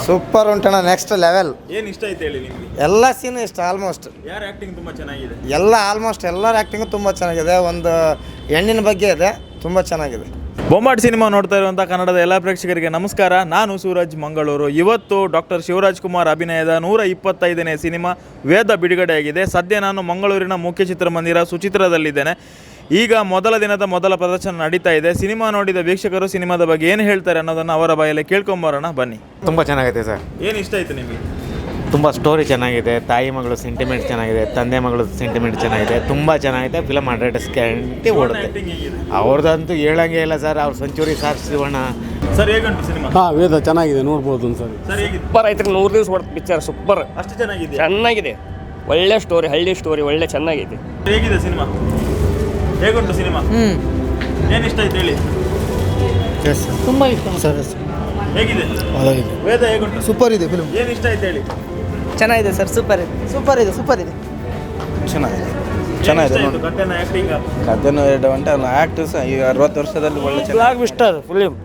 Super ಉಂಟಣ್ಣ, next level. ಏನು ಇಷ್ಟ ಆಯ್ತು ಹೇಳಿ ನಿಮಗೆ? ಎಲ್ಲ ಸೀನು ಇಷ್ಟ ಆಲ್ಮೋಸ್ಟ್. ಯಾರ ಆ್ಯಕ್ಟಿಂಗ್ ತುಂಬ ಚೆನ್ನಾಗಿದೆ? ಆಲ್ಮೋಸ್ಟ್ ಎಲ್ಲರ ಆ್ಯಕ್ಟಿಂಗು ತುಂಬ ಚೆನ್ನಾಗಿದೆ. ಒಂದು ಹೆಣ್ಣಿನ ಬಗ್ಗೆ ಇದೆ, ತುಂಬ ಚೆನ್ನಾಗಿದೆ. ಬೊಂಬಾಟ್ ಸಿನಿಮಾ ನೋಡ್ತಾ ಇರುವಂಥ ಕನ್ನಡದ ಎಲ್ಲ ಪ್ರೇಕ್ಷಕರಿಗೆ ನಮಸ್ಕಾರ. ನಾನು ಸೂರಜ್, ಮಂಗಳೂರು. ಇವತ್ತು ಡಾಕ್ಟರ್ ಶಿವರಾಜ್ಕುಮಾರ್ ಅಭಿನಯದ 125ನೇ ಸಿನಿಮಾ ವೇದ ಬಿಡುಗಡೆಯಾಗಿದೆ. ಸದ್ಯ ನಾನು ಮಂಗಳೂರಿನ ಮುಖ್ಯ ಚಿತ್ರಮಂದಿರ ಸುಚಿತ್ರದಲ್ಲಿದ್ದೇನೆ. ಈಗ ಮೊದಲ ದಿನದ ಮೊದಲ ಪ್ರದರ್ಶನ ನಡೀತಾ ಇದೆ. ಸಿನಿಮಾ ನೋಡಿದ ವೀಕ್ಷಕರು ಸಿನಿಮಾದ ಬಗ್ಗೆ ಏನು ಹೇಳ್ತಾರೆ ಅನ್ನೋದನ್ನು ಅವರ ಬಾಯಲ್ಲಿ ಕೇಳ್ಕೊಂಬರೋಣ ಬನ್ನಿ. ತುಂಬ ಚೆನ್ನಾಗಿದೆ ಸರ್. ಏನು ಇಷ್ಟ ಆಯಿತು ನಿಮಗೆ? ತುಂಬ ಸ್ಟೋರಿ ಚೆನ್ನಾಗಿದೆ, ತಾಯಿ ಮಗಳು ಸೆಂಟಿಮೆಂಟ್ ಚೆನ್ನಾಗಿದೆ, ತಂದೆ ಮಗಳು ಸೆಂಟಿಮೆಂಟ್ ಚೆನ್ನಾಗಿದೆ, ತುಂಬ ಚೆನ್ನಾಗಿದೆ. ಫಿಲಮ್ 100 ಗ್ಯಾರಂಟಿ ಓಡುತ್ತೆ. ಅವ್ರದ್ದಂತೂ ಹೇಳಂಗೆ ಇಲ್ಲ ಸರ್. ಅವ್ರು ಸೆಂಚುರಿ ಸಾರ್ ಶಿವಣ್ಣ ಸರ್. ಹೇಗುಂಟು ಸಿನಿಮಾ? ವೇದ ಚೆನ್ನಾಗಿದೆ, ನೋಡ್ಬೋದು ಸರ್. ಸೂಪರ್ ಆಯ್ತು. 100 ದಿವಸ ಹೊಡೆದ ಪಿಕ್ಚರ್ ಸೂಪರ್. ಅಷ್ಟು ಚೆನ್ನಾಗಿದೆ? ಚೆನ್ನಾಗಿದೆ, ಒಳ್ಳೆ ಸ್ಟೋರಿ, ಹಳ್ಳಿ ಸ್ಟೋರಿ, ಒಳ್ಳೆ ಚೆನ್ನಾಗಿದೆ. ಹೇಗಿದೆ ಸಿನಿಮಾ? ಹೇಗುಂಟು ಸಿನಿಮಾ? ಏನು ಇಷ್ಟ ಆಯ್ತು ಹೇಳಿ? ತುಂಬ ಇಷ್ಟ ಸರ್. ಹೇಗಿದೆ ವೇದ? ಹೇಗುಂಟು? ಸೂಪರ್ ಇದೆ ಫಿಲ್ಮ್. ಏನು ಇಷ್ಟ ಆಯ್ತು ಹೇಳಿ? ಚೆನ್ನಾಗಿದೆ ಸರ್. ಸೂಪರ್ ಇದೆ, ಸೂಪರ್ ಇದೆ, ಸೂಪರ್ ಇದೆ. ಚೆನ್ನಾಗಿದೆ, ಚೆನ್ನಾಗಿದೆ. ಕಥೆನ ಆ್ಯಕ್ಟಿಂಗ್ ಕಥೆನೂ ಗಂಟೆ ಆ್ಯಕ್ಟ್ ಸಹ ಈಗ 60 ವರ್ಷದಲ್ಲಿ ಒಳ್ಳೆ ಬ್ಲಾಕ್ ಬಸ್ಟರ್ ಫಿಲ್ಮ್.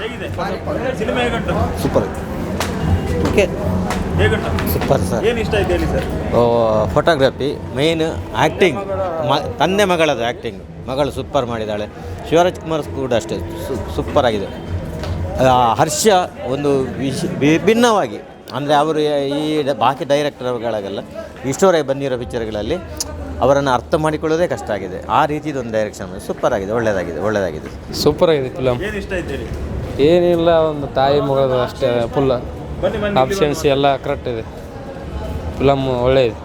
ಹೇಗಿದೆ ಸಿನಿಮಾ? ಹೇಗುಂಟು? ಸೂಪರ್ ಇದೆ. ಓಕೆ, ಹೇಗುಂಟು? Super sir. ಏನು ಇಷ್ಟ ಆಯ್ತು ಹೇಳಿ ಸರ್? ಫೋಟೋಗ್ರಫಿ ಮೇನ್, ಆ್ಯಕ್ಟಿಂಗ್, ತಂದೆ ಮಗಳದು ಆ್ಯಕ್ಟಿಂಗ್, ಮಗಳು ಸೂಪರ್ ಮಾಡಿದ್ದಾಳೆ. ಶಿವರಾಜ್ಕುಮಾರ್ ಕೂಡ ಅಷ್ಟೇ ಸೂಪರ್ ಆಗಿದೆ. ಹರ್ಷ ಒಂದು ವಿಭಿನ್ನವಾಗಿ, ಅಂದರೆ ಅವರು ಈ ಬಾಕಿ ಡೈರೆಕ್ಟರ್ಗಳಿಗೆಲ್ಲ ಇಷ್ಟೋರೆ ಬಂದಿರೋ ಪಿಕ್ಚರ್ಗಳಲ್ಲಿ ಅವರನ್ನು ಅರ್ಥ ಮಾಡಿಕೊಳ್ಳೋದೇ ಕಷ್ಟ ಆಗಿದೆ. ಆ ರೀತಿದೊಂದು ಡೈರೆಕ್ಷನ್ ಸೂಪರ್ ಆಗಿದೆ, ಒಳ್ಳೆಯದಾಗಿದೆ. ಸೂಪರ್ ಆಗಿದೆ ಫಿಲಮ್. ಏನು ಇಷ್ಟ ಆಯ್ತು ಹೇಳಿ? ಏನಿಲ್ಲ, ಒಂದು ತಾಯಿ ಮಗಳದು ಅಷ್ಟೇ. ಫುಲ್ ಆಪ್ಷನ್ಸ್ ಎಲ್ಲ ಕರೆಕ್ಟ್ ಇದೆ. ಫಿಲಮ್ ಒಳ್ಳೆ ಇದೆ.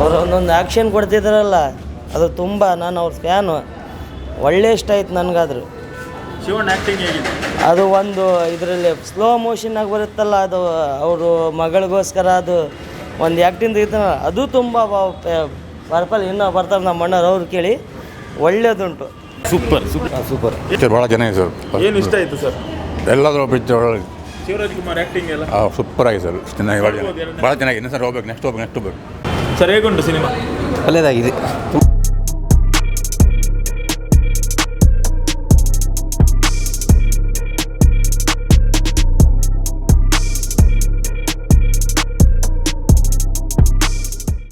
ಅವರು ಒಂದೊಂದು ಆ್ಯಕ್ಷನ್ ಕೊಡ್ತಿದ್ದಾರಲ್ಲ, ಅದು ತುಂಬ, ನಾನು ಅವ್ರ ಫ್ಯಾನು. ಒಳ್ಳೆ ಇಷ್ಟ ಆಯ್ತು ನನಗಾದ್ರು. ಶಿವಣ್ಣ ಆ್ಯಕ್ಟಿಂಗ್ ಹೇಗಿದೆ? ಅದು ಒಂದು ಇದರಲ್ಲಿ ಸ್ಲೋ ಮೋಷನ್ನಾಗಿ ಬರುತ್ತಲ್ಲ, ಅದು ಅವರು ಮಗಳಿಗೋಸ್ಕರ ಅದು ಒಂದು ಆ್ಯಕ್ಟಿಂಗ್ ಇರ್ತಲ್ಲ, ಅದು ತುಂಬ ಪರ್ಪಲ್. ಇನ್ನೂ ಬರ್ತಾರೆ ನಮ್ಮ ಅಣ್ಣವ್ರು, ಅವ್ರು ಕೇಳಿ ಒಳ್ಳೇದುಂಟು. ಸೂಪರ್ ಪಿಕ್ಚರ್ ಭಾಳ ಚೆನ್ನಾಗಿದೆ ಸರ್. ಏನು ಇಷ್ಟ ಆಯಿತು ಸರ್? ಎಲ್ಲಾದರೂ ಪಿಕ್ಚರ್ ಒಳ್ಳೆ. ಶಿವರಾಜ್ಕುಮಾರ್ ಆ್ಯಕ್ಟಿಂಗ್ ಎಲ್ಲ ಸೂಪರ್ ಆಗಿದೆ ಸರ್. ಚೆನ್ನಾಗಿ ಭಾಳ ಚೆನ್ನಾಗಿದೆ. ನೆಕ್ಸ್ಟ್ ಹೋಗ್ಬೇಕು. ಸರ್ ಹೇಗುಂಟು ಸಿನಿಮಾ? ಒಳ್ಳೆಯದಾಗಿದೆ.